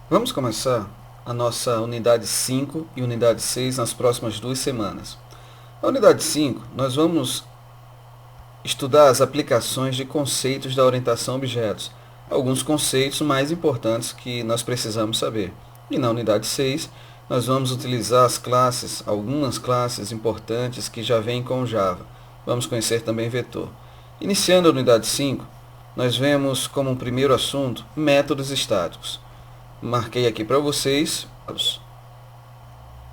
Vamos começar a nossa unidade 5 e unidade 6 nas próximas 2 semanas. Na unidade 5, nós vamos estudar as aplicações de conceitos da orientação a objetos, alguns conceitos mais importantes que nós precisamos saber. E na unidade 6, nós vamos utilizar as classes, algumas classes importantes que já vêm com o Java. Vamos conhecer também vetor. Iniciando a unidade 5, nós vemos como primeiro assunto métodos estáticos. Marquei aqui para vocês.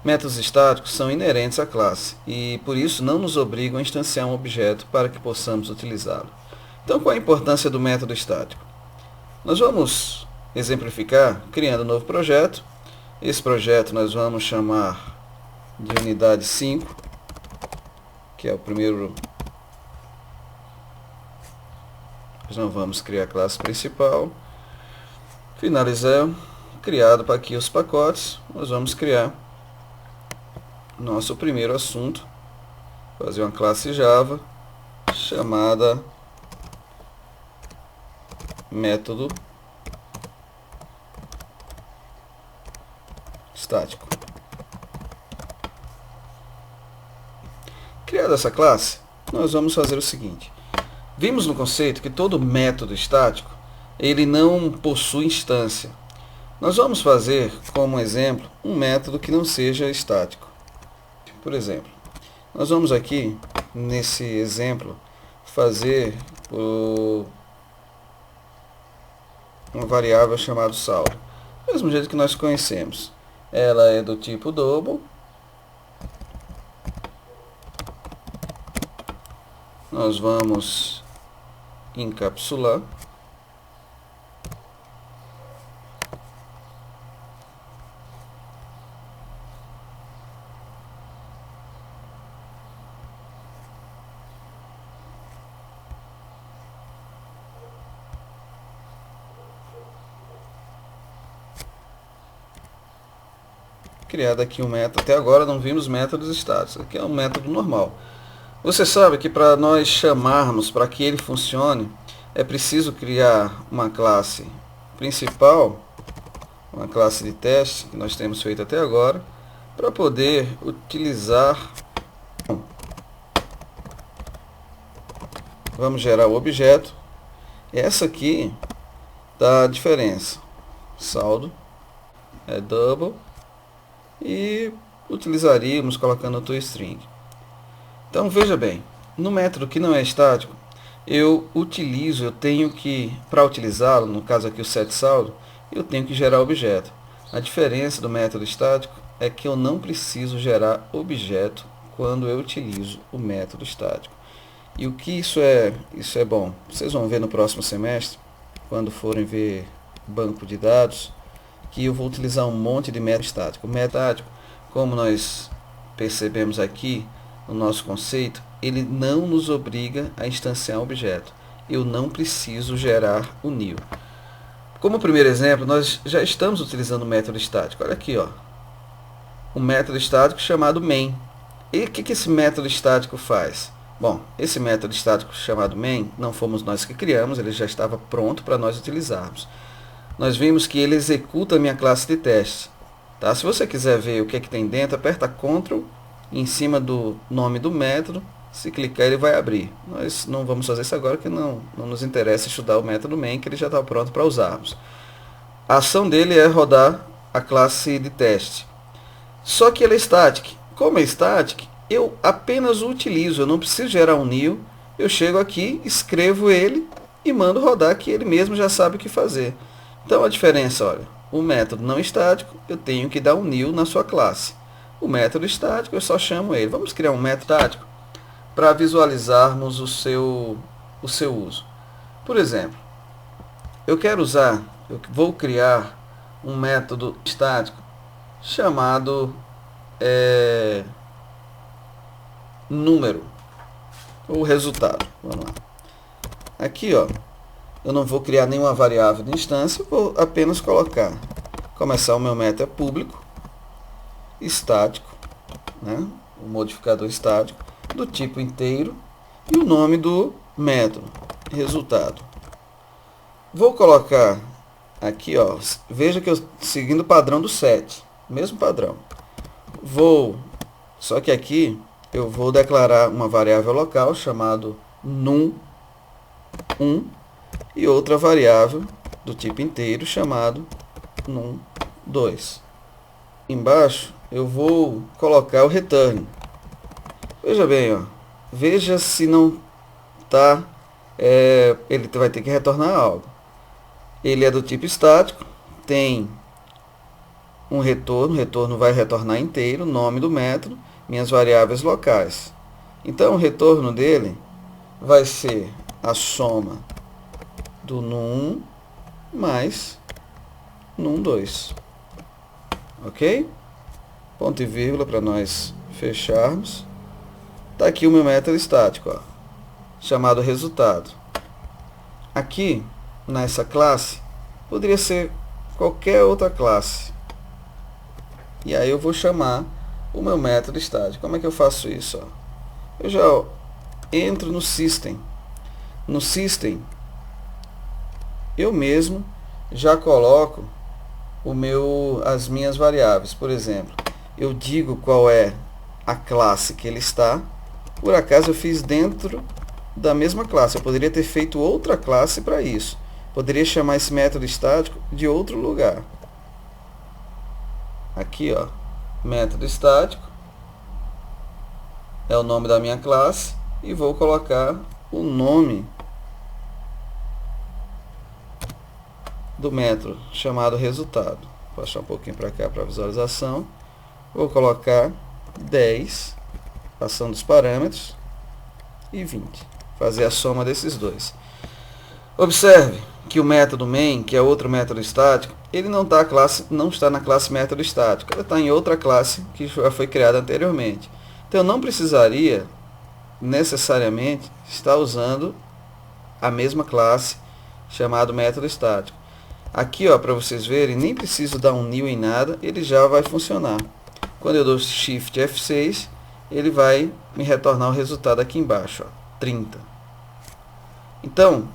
Métodos estáticos são inerentes à classe e, por isso, não nos obrigam a instanciar um objeto para que possamos utilizá-lo. Então, qual a importância do método estático? Nós vamos exemplificar criando um novo projeto. Esse projeto nós vamos chamar de unidade 5, que é o primeiro. Nós não vamos criar a classe principal. Finalizar. Criado para aqui os pacotes, nós vamos criar nosso primeiro assunto, fazer uma classe Java chamada método estático. Criada essa classe, nós vamos fazer o seguinte. Vimos no conceito que todo método estático ele não possui instância. Nós vamos fazer como exemplo um método que não seja estático. Por exemplo, nós vamos aqui nesse exemplo fazer uma variável chamada saldo. Do mesmo jeito que nós conhecemos. Ela é do tipo double. Nós vamos encapsular. Criado aqui um método. Até agora não vimos métodos estáticos. Aqui é um método normal. Você sabe que para nós chamarmos, para que ele funcione, é preciso criar uma classe principal, uma classe de teste, que nós temos feito até agora, para poder utilizar. Vamos gerar o objeto. Essa aqui dá a diferença. Saldo é double. E utilizaríamos colocando o toString. Então veja bem, no método que não é estático, eu tenho que, para utilizá-lo, no caso aqui o setSaldo, eu tenho que gerar objeto. A diferença do método estático é que eu não preciso gerar objeto quando eu utilizo o método estático. E o que isso é bom? Vocês vão ver no próximo semestre, quando forem ver banco de dados, que eu vou utilizar um monte de método estático. O método estático, como nós percebemos aqui no nosso conceito, ele não nos obriga a instanciar um objeto. Eu não preciso gerar o new. Como primeiro exemplo, nós já estamos utilizando o método estático. Olha aqui, ó, um método estático chamado main. E o que esse método estático faz? Bom, esse método estático chamado main não fomos nós que criamos, ele já estava pronto para nós utilizarmos. Nós vimos que ele executa a minha classe de teste. Tá? Se você quiser ver o que é que tem dentro, aperta Ctrl em cima do nome do método. Se clicar, ele vai abrir. Nós não vamos fazer isso agora, porque não nos interessa estudar o método main, que ele já está pronto para usarmos. A ação dele é rodar a classe de teste. Só que ele é static. Como é static, eu apenas o utilizo. Eu não preciso gerar um new. Eu chego aqui, escrevo ele e mando rodar, que ele mesmo já sabe o que fazer. Então a diferença, olha, o método não estático, eu tenho que dar um new na sua classe. O método estático, eu só chamo ele. Vamos criar um método estático para visualizarmos o seu uso. Por exemplo, eu vou criar um método estático chamado número, ou resultado. Vamos lá. Aqui, ó, eu não vou criar nenhuma variável de instância, vou apenas começar o meu método é público, estático, né? O modificador estático, do tipo inteiro, e o nome do método, resultado. Vou colocar aqui, ó, veja que eu seguindo o padrão do set, mesmo padrão. Só que aqui eu vou declarar uma variável local chamado num1 e outra variável do tipo inteiro chamado num2. Embaixo eu vou colocar o return. Veja bem, ó, veja se não tá, ele vai ter que retornar algo. Ele é do tipo estático, tem um retorno, o retorno vai retornar inteiro, nome do método, minhas variáveis locais. Então o retorno dele vai ser a soma do num1 mais num2. Ok? Ponto e vírgula para nós fecharmos. Está aqui o meu método estático, ó, chamado resultado. Aqui, nessa classe, poderia ser qualquer outra classe. E aí eu vou chamar o meu método estático. Como é que eu faço isso? Ó? Eu já entro no System. No System, eu mesmo já coloco as minhas variáveis. Por exemplo, eu digo qual é a classe que ele está. Por acaso eu fiz dentro da mesma classe. Eu poderia ter feito outra classe para isso. Poderia chamar esse método estático de outro lugar. Aqui, ó, método estático é o nome da minha classe e vou colocar o nome do método chamado resultado. Vou baixar um pouquinho para cá para visualização. Vou colocar 10, passando os parâmetros, e 20. Fazer a soma desses dois. Observe que o método main, que é outro método estático, ele não está na classe método estático, ele está em outra classe que já foi criada anteriormente. Então eu não precisaria necessariamente estar usando a mesma classe chamada método estático. Aqui, ó, para vocês verem, nem preciso dar um new em nada, ele já vai funcionar. Quando eu dou Shift F6, ele vai me retornar o resultado aqui embaixo, ó, 30. Então,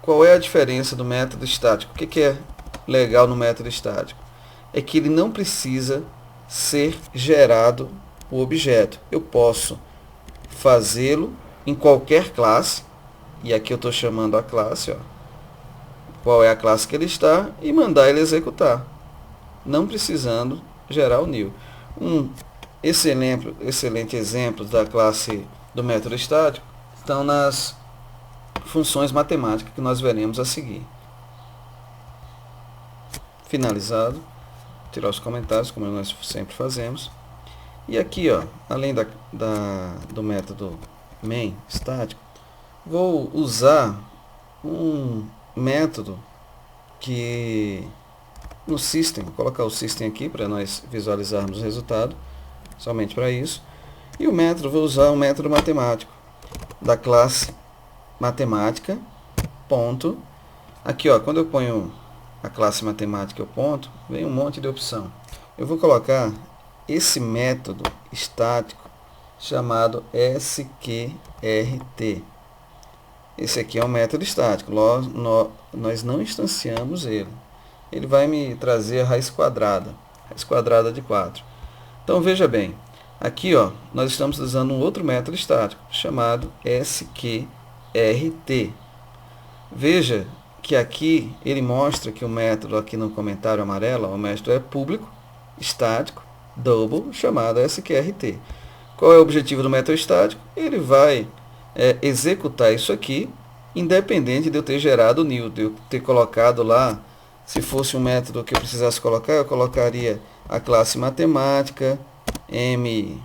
qual é a diferença do método estático? O que é legal no método estático? É que ele não precisa ser gerado o objeto. Eu posso fazê-lo em qualquer classe, e aqui eu estou chamando a classe, ó, qual é a classe que ele está, e mandar ele executar, não precisando gerar o new. Um excelente exemplo da classe do método estático estão nas funções matemáticas que nós veremos a seguir. Finalizado, tirar os comentários, como nós sempre fazemos. E aqui, ó, além do método main estático, vou usar um método que no System, vou colocar o System aqui para nós visualizarmos o resultado, somente para isso. E o método, vou usar um método matemático da classe matemática, ponto. Aqui, ó, quando eu ponho a classe matemática, eu ponto, vem um monte de opção. Eu vou colocar esse método estático chamado SQRT. Esse aqui é um método estático, nós não instanciamos ele. Ele vai me trazer a raiz quadrada de 4. Então veja bem, aqui, ó, nós estamos usando um outro método estático chamado SQRT. Veja que aqui ele mostra que o método aqui no comentário amarelo, o método é público, estático, double, chamado SQRT. Qual é o objetivo do método estático? Ele vai executar isso aqui, independente de eu ter gerado o new, de eu ter colocado lá. Se fosse um método que eu precisasse colocar, eu colocaria a classe matemática, M1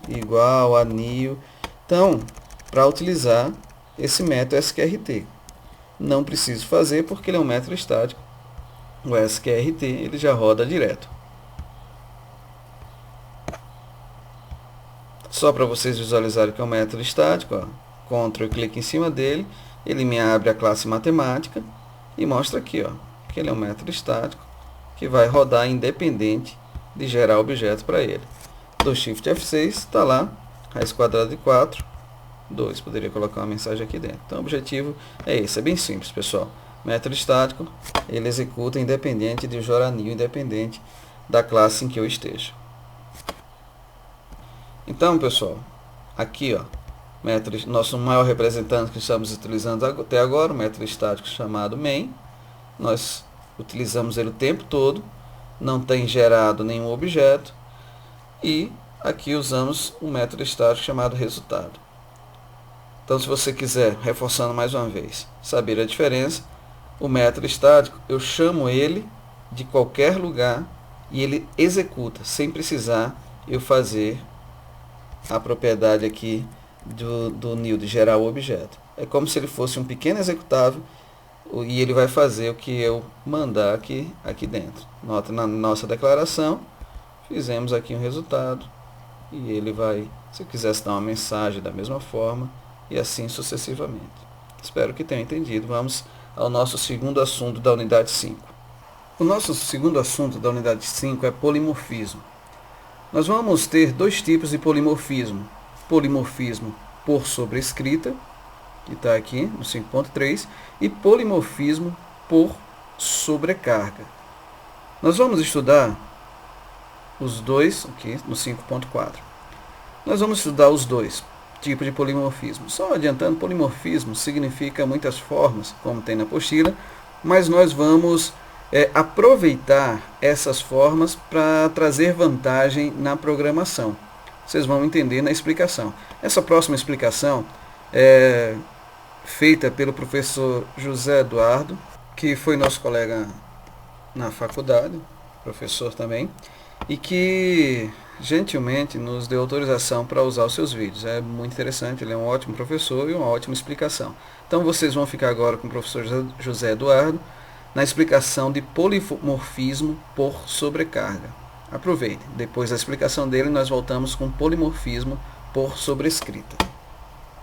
igual a new. Então, para utilizar esse método SQRT, não preciso fazer porque ele é um método estático. O SQRT ele já roda direto. Só para vocês visualizarem que é um método estático, ó, Ctrl, clique em cima dele, ele me abre a classe matemática e mostra aqui, ó, que ele é um método estático que vai rodar independente de gerar objeto para ele. Do Shift F6, está lá, raiz quadrada de 4, 2. Poderia colocar uma mensagem aqui dentro. Então o objetivo é esse, é bem simples, pessoal. método estático, ele executa independente de geranil, independente da classe em que eu esteja. Então, pessoal, aqui, ó, método, nosso maior representante que estamos utilizando até agora, o método estático chamado main. Nós utilizamos ele o tempo todo, não tem gerado nenhum objeto, e aqui usamos um método estático chamado resultado. Então, se você quiser, reforçando mais uma vez, saber a diferença, o método estático, eu chamo ele de qualquer lugar e ele executa, sem precisar eu fazer a propriedade aqui do new, de gerar o objeto. É como se ele fosse um pequeno executável e ele vai fazer o que eu mandar aqui dentro. Nota, na nossa declaração, fizemos aqui um resultado e ele vai, se eu quisesse dar uma mensagem da mesma forma, e assim sucessivamente. Espero que tenham entendido. Vamos ao nosso segundo assunto da unidade 5. O nosso segundo assunto da unidade 5 é polimorfismo. Nós vamos ter dois tipos de polimorfismo. Polimorfismo por sobrescrita, que está aqui no 5.3, e polimorfismo por sobrecarga. Nós vamos estudar os dois aqui no 5.4. Nós vamos estudar os dois tipos de polimorfismo. Só adiantando, polimorfismo significa muitas formas, como tem na apostila, mas nós vamos aproveitar essas formas para trazer vantagem na programação. Vocês vão entender na explicação. Essa próxima explicação é feita pelo professor José Eduardo, que foi nosso colega na faculdade, professor também, e que gentilmente nos deu autorização para usar os seus vídeos. É muito interessante, ele é um ótimo professor e uma ótima explicação. Então vocês vão ficar agora com o professor José Eduardo na explicação de polimorfismo por sobrecarga. Aproveitem, depois da explicação dele nós voltamos com polimorfismo por sobrescrita.